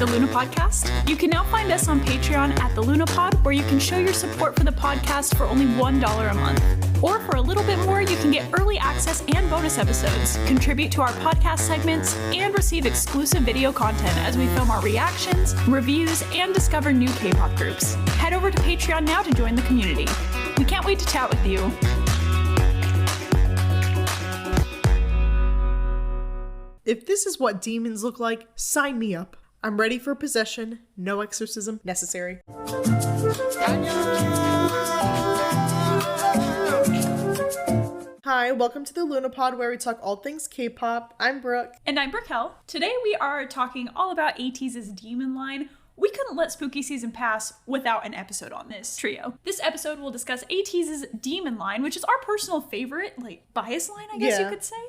the Luna Podcast. You can now find us on Patreon at the Luna Pod, where you can show your support for the podcast for only $1 a month. Or for a little bit more, you can get early access and bonus episodes, contribute to our podcast segments, and receive exclusive video content as we film our reactions, reviews, and discover new K-pop groups. Head over to Patreon now to join the community. We can't wait to chat with you. If this is what demons look like, sign me up. I'm ready for possession, no exorcism necessary. Hi, welcome to the Luna Pod, where we talk all things K-pop. I'm Brooke. And I'm Brickell. Today we are talking all about ATEEZ's Demon Line. We couldn't let spooky season pass without an episode on this trio. This episode will discuss ATEEZ's Demon Line, which is our personal favorite, bias line, I guess you could say,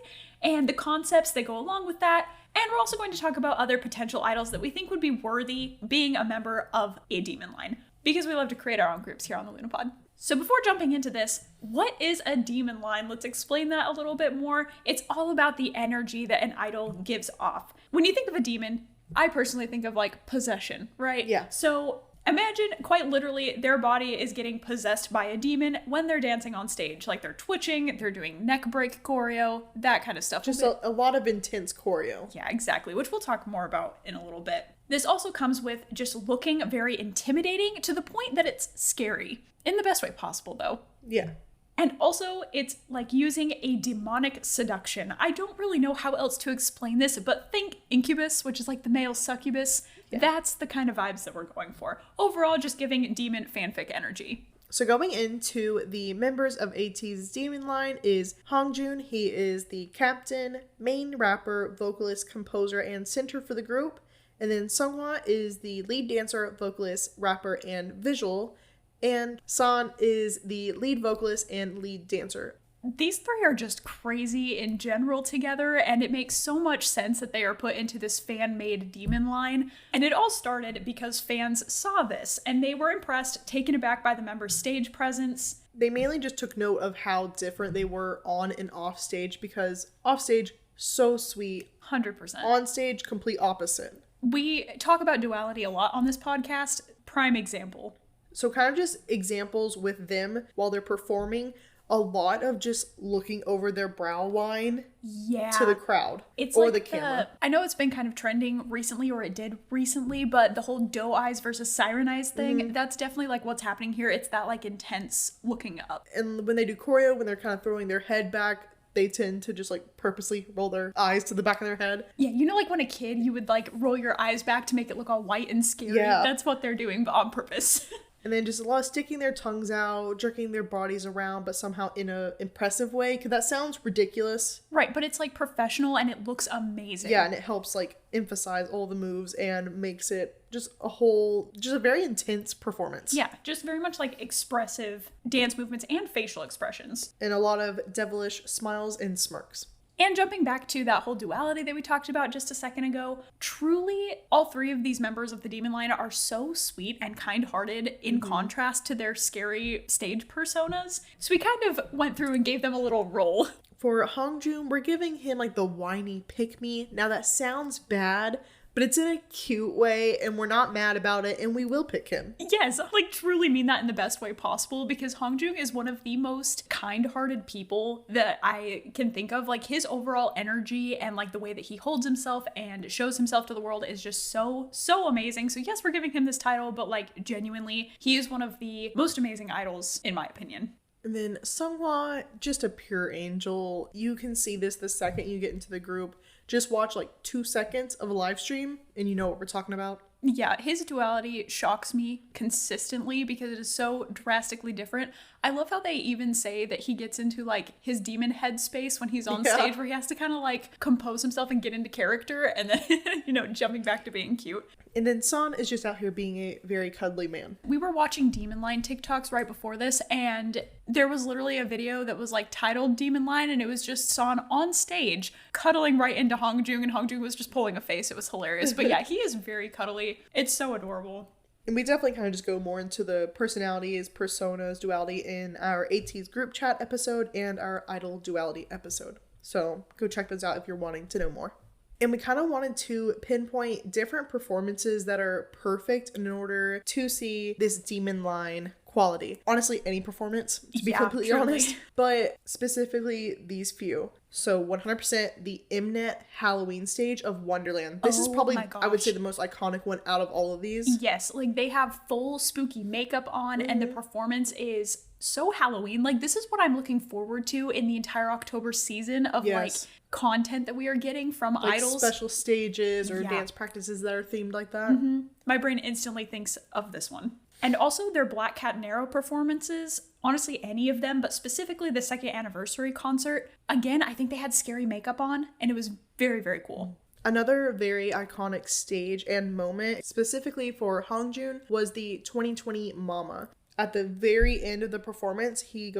and the concepts that go along with that. And we're also going to talk about other potential idols that we think would be worthy being a member of a Demon Line, because we love to create our own groups here on the Luna Pod. So before jumping into this, what is a demon line? Let's explain that a little bit more. It's all about the energy that an idol gives off. When you think of a demon, I personally think of possession, right? Yeah. So imagine quite literally their body is getting possessed by a demon when they're dancing on stage. They're twitching, they're doing neck break choreo, that kind of stuff. Just a lot of intense choreo. Yeah, exactly, which we'll talk more about in a little bit. This also comes with just looking very intimidating to the point that it's scary. In the best way possible, though. Yeah. And also, it's using a demonic seduction. I don't really know how else to explain this, but think incubus, which is the male succubus. Yeah. That's the kind of vibes that we're going for. Overall, just giving demon fanfic energy. So going into the members of ATEEZ's Demon Line is Hongjoong. He is the captain, main rapper, vocalist, composer, and center for the group. And then Seonghwa is the lead dancer, vocalist, rapper, and visual. And San is the lead vocalist and lead dancer. These three are just crazy in general together, and it makes so much sense that they are put into this fan-made demon line. And it all started because fans saw this, and they were impressed, taken aback by the members' stage presence. They mainly just took note of how different they were on and off stage, because off stage, so sweet. 100%. On stage, complete opposite. We talk about duality a lot on this podcast. Prime example. So kind of just examples with them while they're performing, a lot of just looking over their brow line to the crowd or the camera. I know it's been kind of trending recently, or it did recently, but the whole doe eyes versus siren eyes thing, that's definitely what's happening here. It's that intense looking up. And when they do choreo, when they're kind of throwing their head back, they tend to just purposely roll their eyes to the back of their head. Yeah, when a kid, you would roll your eyes back to make it look all white and scary. Yeah. That's what they're doing, but on purpose. And then just a lot of sticking their tongues out, jerking their bodies around, but somehow in a impressive way. Because that sounds ridiculous. Right, but it's professional and it looks amazing. Yeah, and it helps emphasize all the moves and makes it just a very intense performance. Yeah, just very much expressive dance movements and facial expressions. And a lot of devilish smiles and smirks. And jumping back to that whole duality that we talked about just a second ago, truly all three of these members of the Demon Line are so sweet and kind-hearted in contrast to their scary stage personas. So we kind of went through and gave them a little role. For Hongjoong, we're giving him the whiny pick-me. Now that sounds bad, but it's in a cute way, and we're not mad about it, and we will pick him. Yes, truly mean that in the best way possible, because Hongjoong is one of the most kind-hearted people that I can think of. His overall energy and the way that he holds himself and shows himself to the world is just so amazing. So yes, we're giving him this title, but genuinely, he is one of the most amazing idols, in my opinion. And then Seonghwa, just a pure angel. You can see this the second you get into the group. Just watch 2 seconds of a live stream and you know what we're talking about. Yeah, his duality shocks me consistently because it is so drastically different. I love how they even say that he gets into his demon head space when he's on stage, where he has to kind of compose himself and get into character, and then jumping back to being cute. And then San is just out here being a very cuddly man. We were watching Demon Line TikToks right before this, and there was literally a video that was titled Demon Line, and it was just San on stage cuddling right into Hongjoong, and Hongjoong was just pulling a face. It was hilarious. But yeah, he is very cuddly. It's so adorable. And we definitely kind of just go more into the personalities, personas, duality in our ATEEZ group chat episode and our idol duality episode. So go check those out if you're wanting to know more. And we kind of wanted to pinpoint different performances that are perfect in order to see this demon line quality. Honestly, any performance, to be completely truly honest, but specifically these few. So 100% the Mnet Halloween stage of Wonderland. This is probably, I would say, the most iconic one out of all of these. Yes, like they have full spooky makeup on and the performance is so Halloween. Like this is what I'm looking forward to in the entire October season of like content that we are getting from like idols. Special stages or dance practices that are themed like that. My brain instantly thinks of this one. And also their Black Cat and Arrow performances, honestly any of them, but specifically the second anniversary concert. Again, I think they had scary makeup on and it was very, very cool. Another very iconic stage and moment, specifically for Hongjoong, was the 2020 Mama. At the very end of the performance, he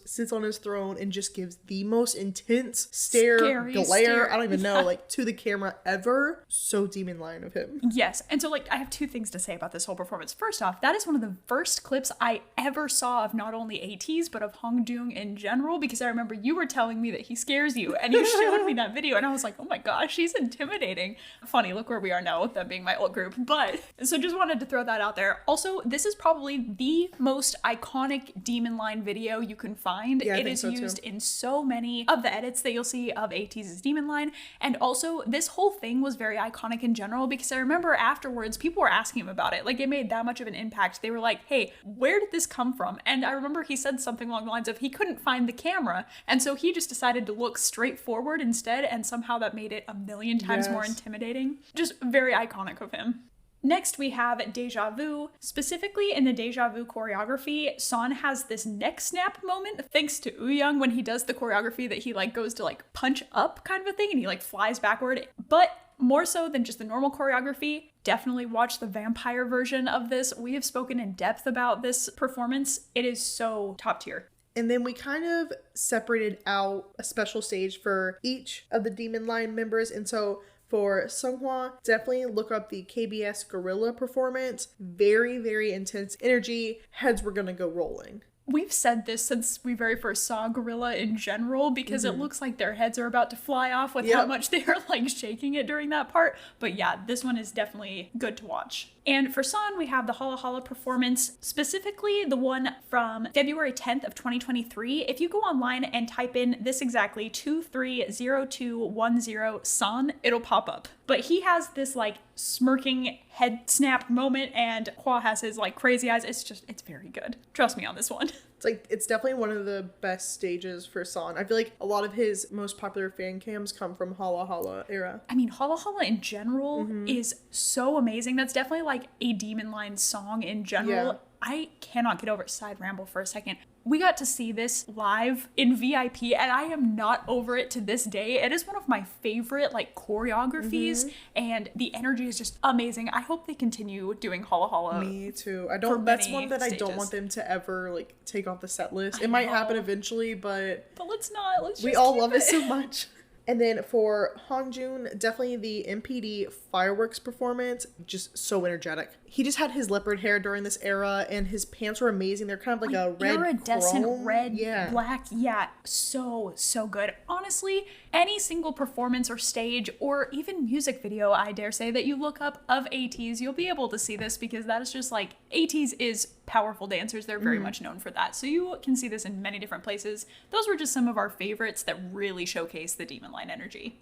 sits on his throne and just gives the most intense glare, I don't even know, like to the camera ever. So demon line of him. Yes. And so like I have two things to say about this whole performance. First off, that is one of the first clips I ever saw of not only ATEEZ, but of Hongjoong in general, because I remember you were telling me that he scares you and you showed me that video and I was like, oh my gosh, he's intimidating. Funny, look where we are now with them being my old group. But so just wanted to throw that out there. Also, this is probably the most iconic demon line video you can find. It is used in so many of the edits that you'll see of ATEEZ's Demon Line. And also this whole thing was very iconic in general because I remember afterwards people were asking him about it. Like it made that much of an impact. They were like, hey, where did this come from? And I remember he said something along the lines of he couldn't find the camera. And so he just decided to look straight forward instead. And somehow that made it a million times more intimidating. Just very iconic of him. Next, we have Deja Vu. Specifically in the Deja Vu choreography, San has this neck snap moment thanks to Wooyoung when he does the choreography that he like goes to like punch up kind of a thing and he like flies backward. But more so than just the normal choreography, definitely watch the vampire version of this. We have spoken in depth about this performance. It is so top tier. And then we kind of separated out a special stage for each of the Demon Line members. And so for Seonghwa, definitely look up the KBS Gorilla performance. Very, very intense energy. Heads were gonna go rolling. We've said this since we very first saw Gorilla in general because it looks like their heads are about to fly off with how much they are like shaking it during that part. But yeah, this one is definitely good to watch. And for San, we have the Hala Hala performance, specifically the one from February 10th of 2023. If you go online and type in this exactly, 230210 San, it'll pop up. But he has this like smirking head snap moment and Hwa has his like crazy eyes. It's very good. Trust me on this one. It's definitely one of the best stages for San. I feel like a lot of his most popular fan cams come from Hala Hala era. I mean, Hala Hala in general is so amazing. That's definitely like a Demon Line song in general. Yeah. I cannot get over it. Side ramble for a second. We got to see this live in VIP and I am not over it to this day. It is one of my favorite like choreographies and the energy is just amazing. I hope they continue doing Hala Hala. Me too. That's one that stages. I don't want them to ever like take off the set list. It might happen eventually, but let's not. We all love it so much. And then for Hongjoong, definitely the MPD fireworks performance, just so energetic. He just had his leopard hair during this era and his pants were amazing. They're kind of like a red iridescent chrome. Red, black. Yeah, so good. Honestly, any single performance or stage or even music video, I dare say, that you look up of ATEEZ, you'll be able to see this because that is just like, ATEEZ is powerful dancers. They're very much known for that. So you can see this in many different places. Those were just some of our favorites that really showcase the Demon Line energy.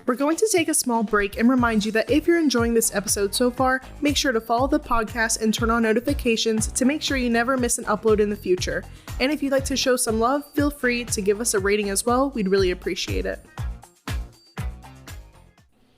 We're going to take a small break and remind you that if you're enjoying this episode so far, make sure to follow the podcast and turn on notifications to make sure you never miss an upload in the future. And if you'd like to show some love, feel free to give us a rating as well. We'd really appreciate it.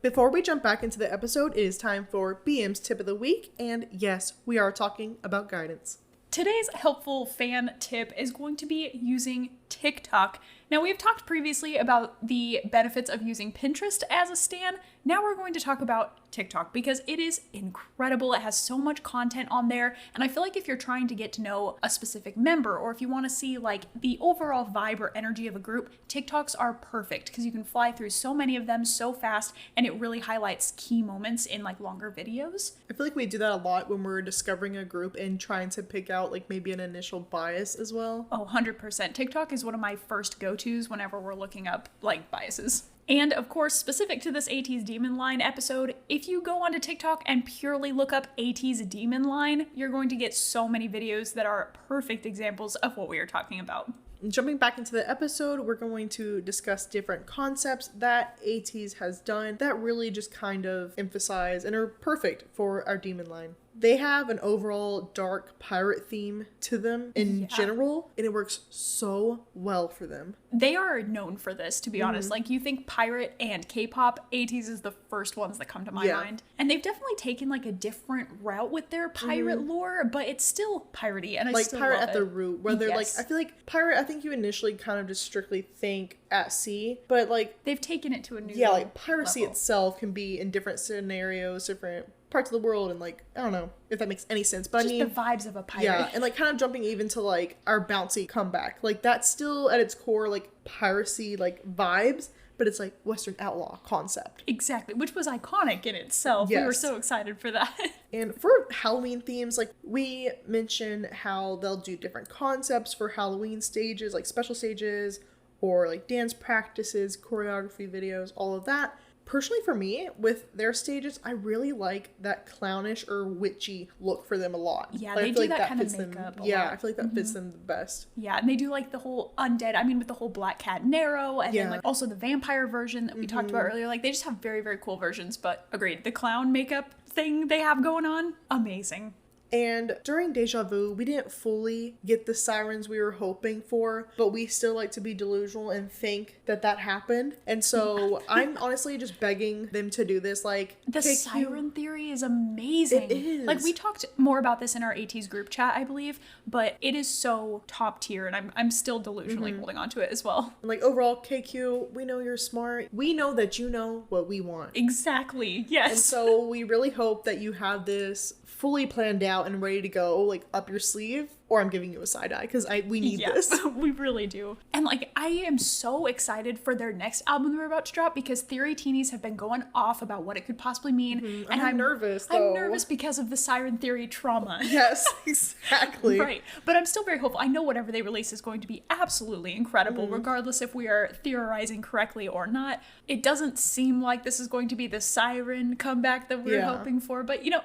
Before we jump back into the episode, it is time for BM's tip of the week. And yes, we are talking about guidance. Today's helpful fan tip is going to be using TikTok. Now, we've talked previously about the benefits of using Pinterest as a stan. Now we're going to talk about TikTok because it is incredible. It has so much content on there. And I feel like if you're trying to get to know a specific member, or if you want to see like the overall vibe or energy of a group, TikToks are perfect because you can fly through so many of them so fast, and it really highlights key moments in like longer videos. I feel like we do that a lot when we're discovering a group and trying to pick out like maybe an initial bias as well. Oh, 100%. TikTok is one of my first go-tos whenever we're looking up like biases. And of course, specific to this ATEEZ Demon Line episode, if you go onto TikTok and purely look up ATEEZ Demon Line, you're going to get so many videos that are perfect examples of what we are talking about. Jumping back into the episode, we're going to discuss different concepts that ATEEZ has done that really just kind of emphasize and are perfect for our Demon Line. They have an overall dark pirate theme to them in general, and it works so well for them. They are known for this, to be honest. Like, you think pirate and Kpop, ATEEZ is the first ones that come to my mind. And they've definitely taken like a different route with their pirate lore, but it's still piratey, and I like still pirate love at the root, where they're like, I feel like pirate, I think you initially kind of just strictly think at sea, but like they've taken it to a new like piracy level. Itself can be in different scenarios, different parts of the world, and like I don't know if that makes any sense, but just I mean the vibes of a pirate. Yeah, and like kind of jumping even to like our bouncy comeback, like that's still at its core like piracy like vibes, but it's like Western outlaw concept. Exactly, which was iconic in itself. Yes. We were so excited for that. And for Halloween themes, like we mentioned how they'll do different concepts for Halloween stages, like special stages or like dance practices, choreography videos, all of that. Personally, for me, with their stages, I really like that clownish or witchy look for them a lot. Yeah, like, they I do feel like that kind of fits makeup them. a Yeah, lot. I feel like that fits them the best. Yeah, and they do like the whole undead, I mean with the whole Black Cat Narrow, and then like also the vampire version that we talked about earlier. Like they just have very, very cool versions, but agreed. The clown makeup thing they have going on, amazing. And during Deja Vu, we didn't fully get the sirens we were hoping for, but we still like to be delusional and think that that happened. And so I'm honestly just begging them to do this. Like the siren theory is amazing. It is. Like we talked more about this in our ATEEZ group chat, I believe, but it is so top tier, and I'm still delusionally holding on to it as well. And like overall, KQ, we know you're smart. We know that you know what we want. Exactly. Yes. And so we really hope that you have this fully planned out and ready to go, like up your sleeve, or I'm giving you a side eye because we need this. We really do. And like I am so excited for their next album they're about to drop because Theory Teenies have been going off about what it could possibly mean. And I'm nervous though. I'm nervous because of the siren theory trauma. Yes, exactly. Right. But I'm still very hopeful. I know whatever they release is going to be absolutely incredible, regardless if we are theorizing correctly or not. It doesn't seem like this is going to be the siren comeback that we're hoping for, but you know,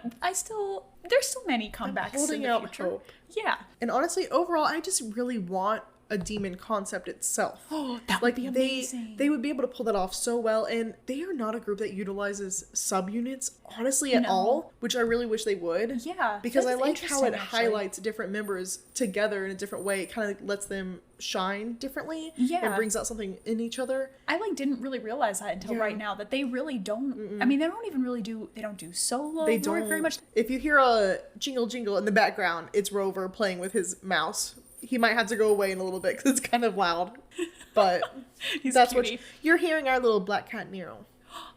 there's still many comebacks holding in the out future. hope. Yeah. And honestly, overall, I just really want a demon concept itself. Oh, that would be amazing. They would be able to pull that off so well, and they are not a group that utilizes subunits, honestly, at all, which I really wish they would. Yeah. Because I that's like how it interesting, actually. highlights different members together in a different way. It kind of lets them shine differently. Yeah. And brings out something in each other. I didn't really realize that until right now, that they really don't. I mean, they don't even really do solo They work don't very much. If you hear a jingle jingle in the background, it's Rover playing with his mouse. He might have to go away in a little bit because it's kind of loud. But He's that's cutie. what you're hearing, our little Black Cat Nero.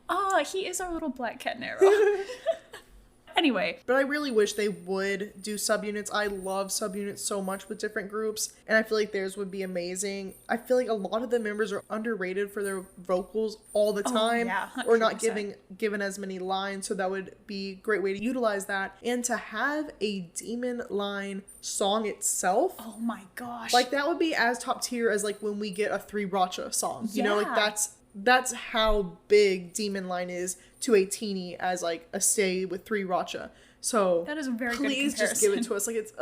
Ah, he is our little Black Cat Nero. Anyway. But I really wish they would do subunits. I love subunits so much with different groups, and I feel like theirs would be amazing. I feel like a lot of the members are underrated for their vocals all the time, yeah, or not 100%. given as many lines, so that would be a great way to utilize that. And to have a Demon Line song itself, Oh my gosh. like that would be as top tier as like when we get a 3 Racha song. You know, like Yeah. that's how big Demon Line is to a teenie as like a stay with 3 Racha. So That is a very good please just give it comparison. to us. Like it's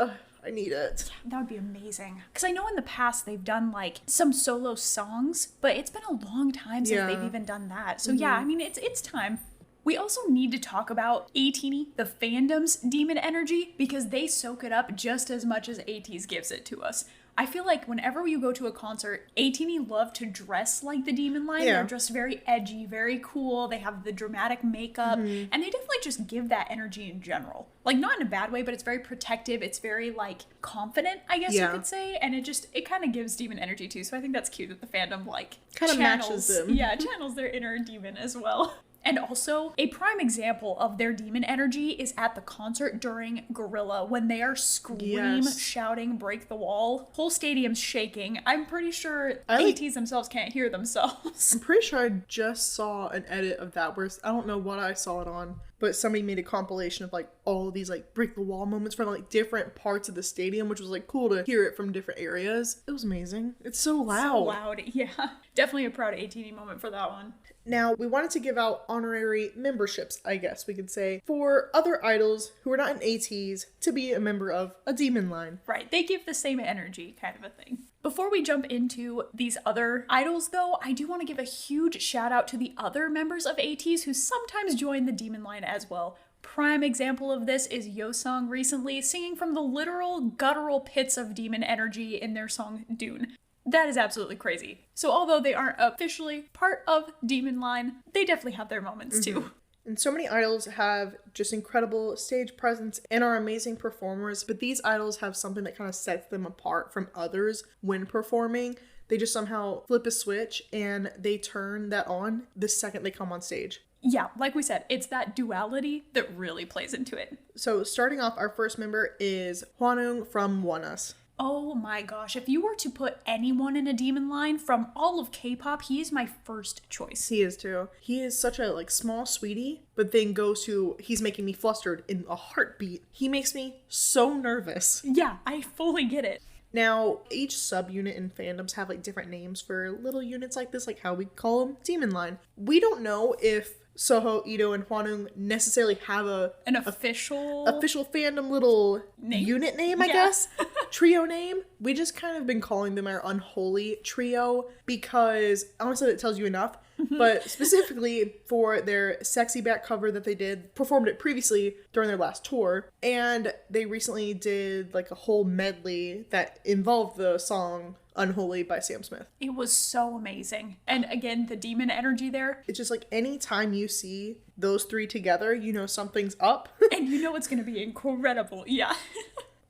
I need it. That would be amazing. Because I know in the past they've done like some solo songs, but it's been a long time since they've even done that. So yeah, I mean, it's time. We also need to talk about ATEEZ, the fandom's demon energy, because they soak it up just as much as ATEEZ gives it to us. I feel like whenever you go to a concert, ATEEZ love to dress like the Demon Line. Yeah. They're dressed very edgy, very cool. They have the dramatic makeup, and they definitely like just give that energy in general. Like, not in a bad way, but it's very protective. It's very, like, confident, I guess you could say. And it kind of gives demon energy too. So I think that's cute that the fandom, like, kind of matches them. Yeah, channels their inner demon as well. And also, a prime example of their demon energy is at the concert during Gorilla when they are shouting, break the wall. Whole stadium's shaking. I'm pretty sure ATEEZ themselves can't hear themselves. I'm pretty sure I just saw an edit of that where I don't know what I saw it on, but somebody made a compilation of like all of these like break the wall moments from like different parts of the stadium, which was like cool to hear it from different areas. It was amazing. It's so loud. So loud, yeah. Definitely a proud ATEEZ moment for that one. Now, we wanted to give out honorary memberships, I guess we could say, for other idols who are not in ATEEZ to be a member of a demon line. Right, they give the same energy kind of a thing. Before we jump into these other idols, though, I do want to give a huge shout out to the other members of ATEEZ who sometimes join the demon line as well. Prime example of this is Yeosang recently singing from the literal guttural pits of demon energy in their song Dune. That is absolutely crazy. So although they aren't officially part of Demon Line, they definitely have their moments too. And so many idols have just incredible stage presence and are amazing performers, but these idols have something that kind of sets them apart from others when performing. They just somehow flip a switch and they turn that on the second they come on stage. Yeah, like we said, it's that duality that really plays into it. So starting off, our first member is Hongjoong from ONEUS. Oh my gosh, if you were to put anyone in a demon line from all of K-pop, he is my first choice. He is too. He is such a like small sweetie, but then goes to he's making me flustered in a heartbeat. He makes me so nervous. Yeah, I fully get it. Now, each subunit in fandoms have like different names for little units like this, like how we call them Demon Line. We don't know if Soho, Ito, and Hwanwoong necessarily have an official fandom little unit name, I guess. Trio name. We just kind of been calling them our unholy trio because honestly it tells you enough. But specifically for their sexy back cover that they performed it previously during their last tour. And they recently did like a whole medley that involved the song Unholy by Sam Smith. It was so amazing. And again, the demon energy there. It's just like anytime you see those three together, you know something's up. And you know it's going to be incredible. Yeah.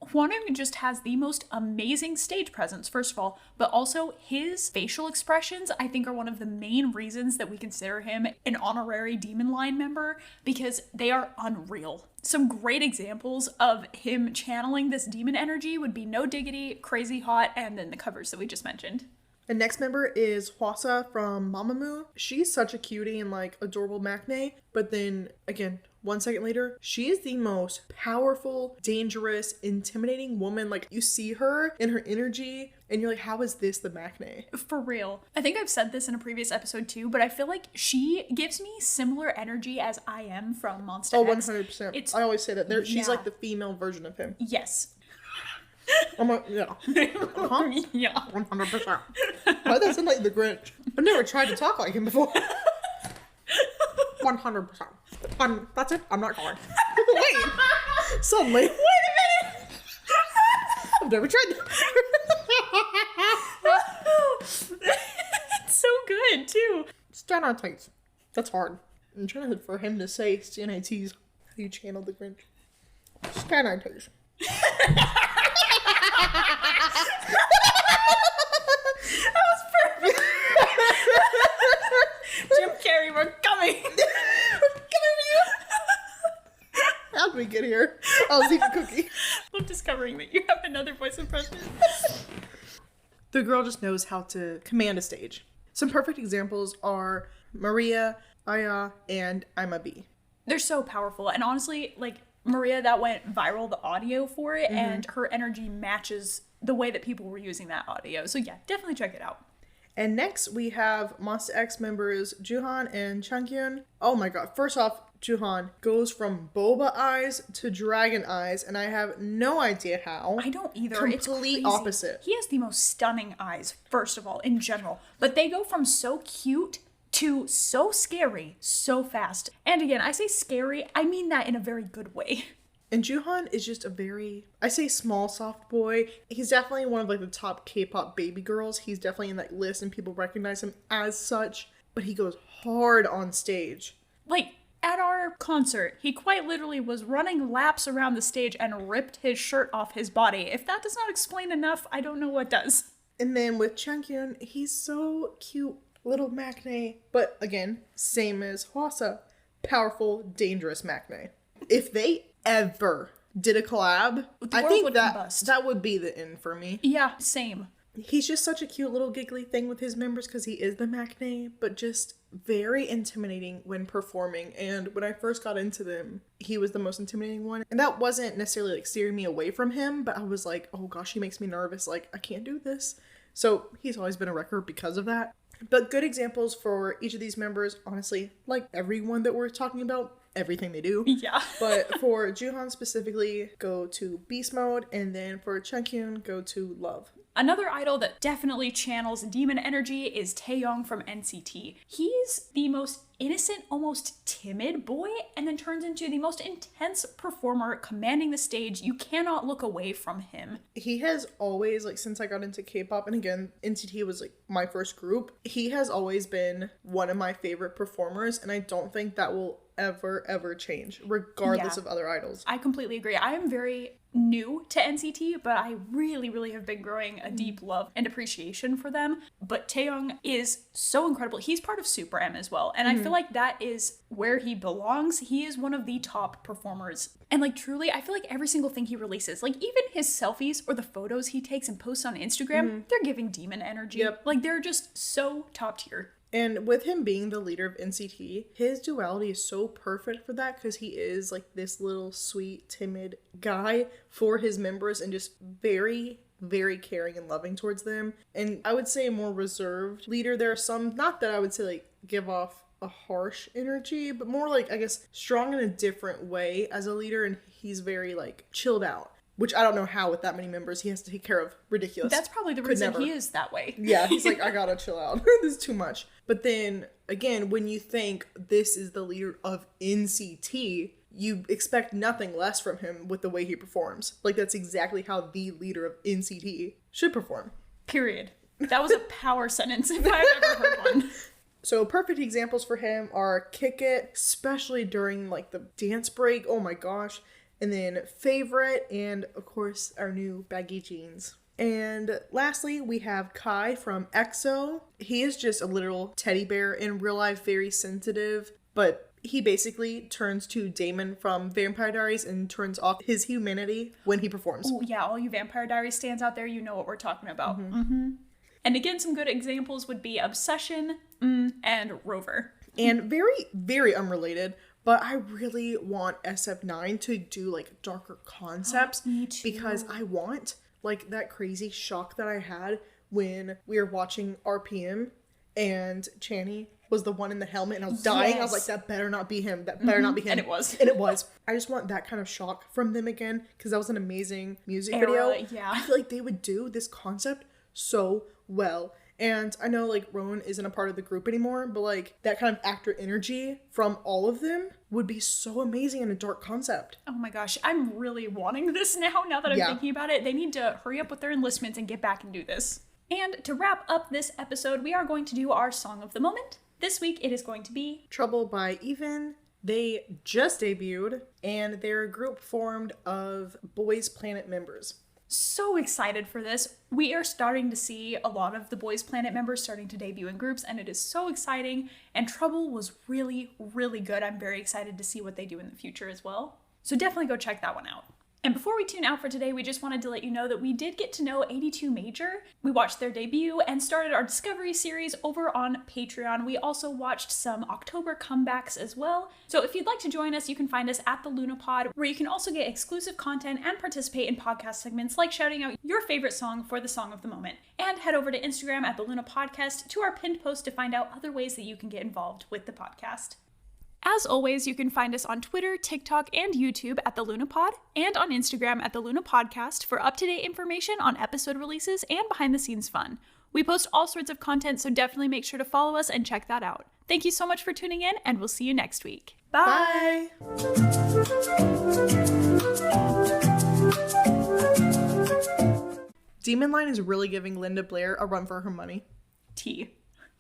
Hwanwoong just has the most amazing stage presence, first of all, but also his facial expressions, I think, are one of the main reasons that we consider him an honorary Demon Line member, because they are unreal. Some great examples of him channeling this demon energy would be No Diggity, Crazy Hot, and then the covers that we just mentioned. The next member is Hwasa from Mamamoo. She's such a cutie and like adorable maknae, but then again, 1 second later, she is the most powerful, dangerous, intimidating woman. Like, you see her and her energy, and you're like, how is this the maknae? For real. I think I've said this in a previous episode too, but I feel like she gives me similar energy as I am from Monsta X. 100%. I always say that. She's like the female version of him. Yes. I'm like, yeah. Uh-huh. Yeah. 100%. Why does it like the Grinch? I've never tried to talk like him before. 100%. That's it. I'm not calling. Wait. Suddenly. Wait a minute. I've never tried that. It's so good, too. Stanitites. That's hard. I'm trying for him to say Stanites. How do you channel the Grinch? Stanites. That was perfect. Jim Carrey, we're coming. How did we get here? I was eating a cookie. I'm discovering that you have another voice impression. The girl just knows how to command a stage. Some perfect examples are Maria, Aya, and Ima B. They're so powerful. And honestly, like, Maria, that went viral, the audio for it, and her energy matches the way that people were using that audio. So yeah, definitely check it out. And next we have Monsta X members Joohan and Changhyun. Oh my god, first off, Joohan goes from boba eyes to dragon eyes, and I have no idea how. I don't either. Complete it's crazy. opposite. He has the most stunning eyes, first of all, in general. But they go from so cute to so scary so fast. And again, I say scary, I mean that in a very good way. And Joohan is just a very, I say small, soft boy. He's definitely one of like the top K-pop baby girls. He's definitely in that list and people recognize him as such. But he goes hard on stage. Like, At our concert, he quite literally was running laps around the stage and ripped his shirt off his body. If that does not explain enough, I don't know what does. And then with Chungkyun, he's so cute, little maknae. But again, same as Hwasa, powerful, dangerous maknae. If they ever did a collab, I think that would be the end for me. Yeah, same. He's just such a cute little giggly thing with his members because he is the maknae, but just very intimidating when performing. And when I first got into them, he was the most intimidating one. And that wasn't necessarily like steering me away from him, but I was like, oh gosh, he makes me nervous. Like, I can't do this. So he's always been a wrecker because of that. But good examples for each of these members, honestly, like everyone that we're talking about, everything they do. Yeah. But for Joohan specifically, go to Beast Mode, and then for Chungkyun, go to Love. Another idol that definitely channels demon energy is Taeyong from NCT. He's the most innocent, almost timid boy, and then turns into the most intense performer, commanding the stage. You cannot look away from him. He has always, like, since I got into K-pop, and again, NCT was, like, my first group, he has always been one of my favorite performers, and I don't think that will ever change, regardless of other idols. I completely agree. I am very new to NCT, but I really have been growing a deep love and appreciation for them. But Taeyong is so incredible. He's part of Super M as well, and I feel like that is where he belongs. He is one of the top performers, and like truly, I feel like every single thing he releases, like even his selfies or the photos he takes and posts on Instagram, they're giving demon energy. Like they're just so top tier. And with him being the leader of NCT, his duality is so perfect for that because he is like this little sweet, timid guy for his members and just very caring and loving towards them. And I would say a more reserved leader. There are some, not that I would say like give off a harsh energy, but more like, I guess, strong in a different way as a leader, and he's very like chilled out. Which I don't know how with that many members he has to take care of. Ridiculous. That's probably the reason he is that way. Yeah, he's like, I gotta chill out. This is too much. But then, again, when you think this is the leader of NCT, you expect nothing less from him with the way he performs. Like, that's exactly how the leader of NCT should perform. Period. That was a power sentence if I've ever heard one. So perfect examples for him are Kick It, especially during, like, the dance break. Oh my gosh. And then Favorite, and of course our new baggy jeans. And lastly, we have Kai from EXO. He is just a literal teddy bear in real life, very sensitive, but he basically turns to Damon from Vampire Diaries and turns off his humanity when he performs. Oh yeah, all you Vampire Diaries stands out there, you know what we're talking about. And again, some good examples would be Obsession and Rover. And very unrelated, but I really want SF9 to do like darker concepts. Me too. Because I want like that crazy shock that I had when we were watching RPM and Channy was the one in the helmet and I was dying. I was like, that better not be him. That better not be him. And it was. And it was. I just want that kind of shock from them again because that was an amazing music video. Yeah. I feel like they would do this concept so well. And I know, like, Rowan isn't a part of the group anymore, but, like, that kind of actor energy from all of them would be so amazing in a dark concept. Oh my gosh, I'm really wanting this now that I'm thinking about it. They need to hurry up with their enlistments and get back and do this. And to wrap up this episode, we are going to do our Song of the Moment. This week, it is going to be Trouble by Even. They just debuted, and they're a group formed of Boys Planet members. So excited for this. We are starting to see a lot of the Boys Planet members starting to debut in groups, and it is so exciting. And Trouble was really good. I'm very excited to see what they do in the future as well. So definitely go check that one out. And before we tune out for today, we just wanted to let you know that we did get to know 82 Major. We watched their debut and started our Discovery series over on Patreon. We also watched some October comebacks as well. So if you'd like to join us, you can find us at the Lunapod, where you can also get exclusive content and participate in podcast segments like shouting out your favorite song for the Song of the Moment. And head over to Instagram at the Luna Podcast to our pinned post to find out other ways that you can get involved with the podcast. As always, you can find us on Twitter, TikTok, and YouTube at The Lunapod, and on Instagram at The Luna Podcast for up-to-date information on episode releases and behind-the-scenes fun. We post all sorts of content, so definitely make sure to follow us and check that out. Thank you so much for tuning in, and we'll see you next week. Bye! Demon Line is really giving Linda Blair a run for her money. Tea.